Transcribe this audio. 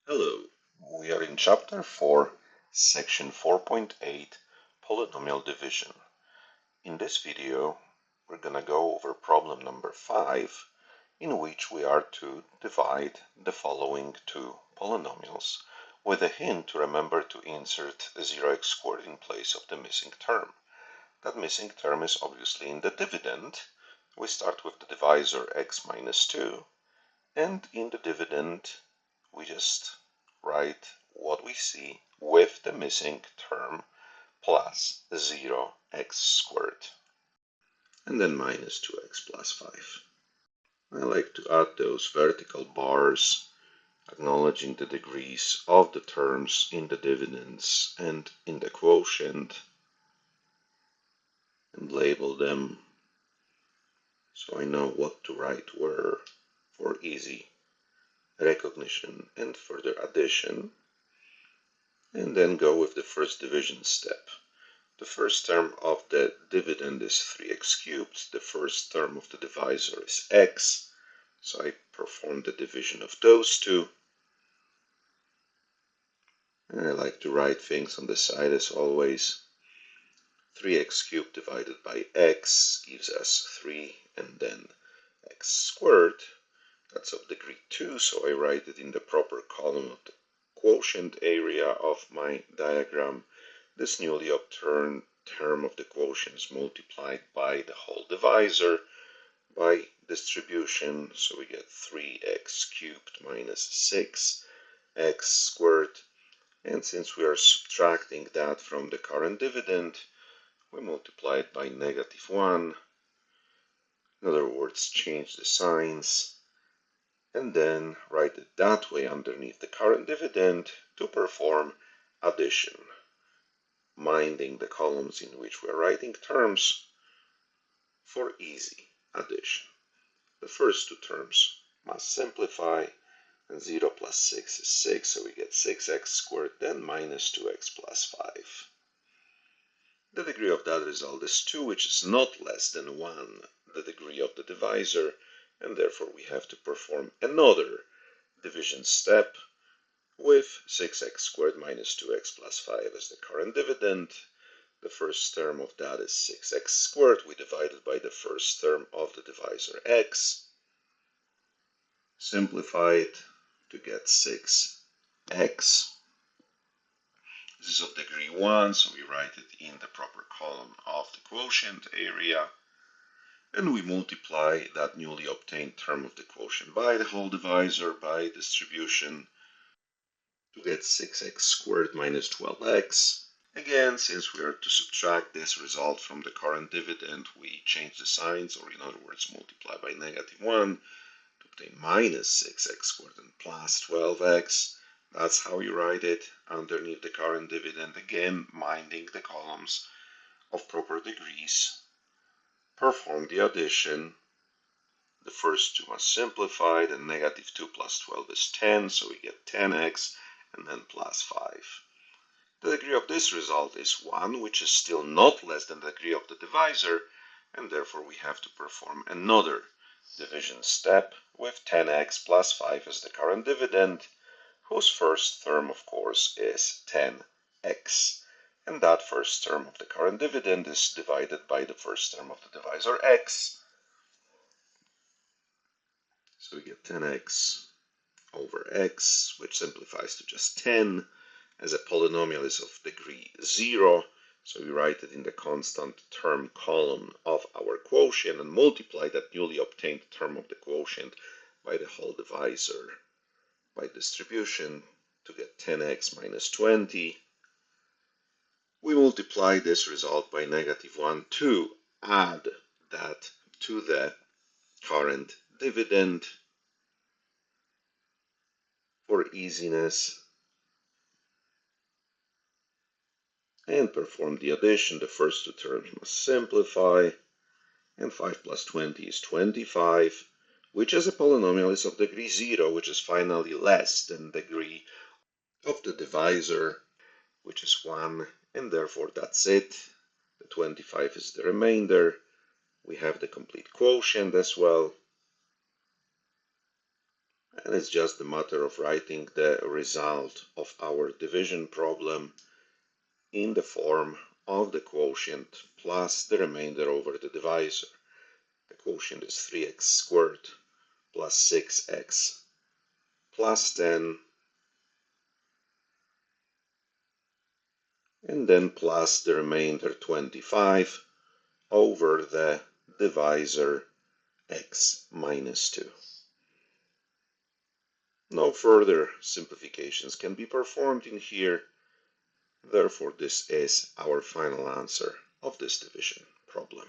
Hello, we are in Chapter 4, Section 4.8, Polynomial Division. In this video, we're going to go over problem number 5, in which we are to divide the following two polynomials, with a hint to remember to insert a 0x² in place of the missing term. That missing term is obviously in the dividend. We start with the divisor x minus 2, and in the dividend, we just write what we see with the missing term plus 0x², and then minus 2x plus 5. I like to add those vertical bars acknowledging the degrees of the terms in the dividends and in the quotient, and label them so I know what to write where for easy recognition and further addition. And then go with the first division step. The first term of the dividend is 3x³. The first term of the divisor is x. So I perform the division of those two. And I like to write things on the side as always. 3x³ divided by x gives us 3, and then x². That's of degree 2, so I write it in the proper column of the quotient area of my diagram. This newly obtained term of the quotient is multiplied by the whole divisor by distribution, so we get 3x³ minus 6x². And since we are subtracting that from the current dividend, we multiply it by -1. In other words, change the signs, and then write it that way underneath the current dividend to perform addition, minding the columns in which we're writing terms for easy addition. The first two terms must simplify, and 0 plus 6 is 6, so we get 6x², then minus 2x plus 5. The degree of that result is 2, which is not less than 1, the degree of the divisor, and therefore we have to perform another division step with 6x² minus 2x plus 5 as the current dividend. The first term of that is 6x². We divide it by the first term of the divisor x. Simplify it to get 6x. This is of degree 1, so we write it in the proper column of the quotient area. And we multiply that newly obtained term of the quotient by the whole divisor by distribution to get 6x² minus 12x. Again, since we are to subtract this result from the current dividend, we change the signs, or in other words, multiply by -1 to obtain minus 6x² and plus 12x. That's how you write it underneath the current dividend, again, minding the columns of proper degrees. Perform the addition. The first two must simplify, then -2 plus 12 is 10, so we get 10x, and then plus 5. The degree of this result is 1, which is still not less than the degree of the divisor, and therefore we have to perform another division step with 10x plus 5 as the current dividend, whose first term, of course, is 10x. And that first term of the current dividend is divided by the first term of the divisor x. So we get 10x over x, which simplifies to just 10, as a polynomial is of degree 0. So we write it in the constant term column of our quotient and multiply that newly obtained term of the quotient by the whole divisor by distribution to get 10x minus 20. We multiply this result by -1 to add that to the current dividend for easiness, and perform the addition. The first two terms must simplify, and 5 plus 20 is 25, which as a polynomial is of degree 0, which is finally less than the degree of the divisor, which is 1, and therefore that's it. The 25 is the remainder. We have the complete quotient as well. And it's just a matter of writing the result of our division problem in the form of the quotient plus the remainder over the divisor. The quotient is 3x squared plus 6x plus 10, and then plus the remainder 25 over the divisor x minus 2. No further simplifications can be performed in here. Therefore, this is our final answer of this division problem.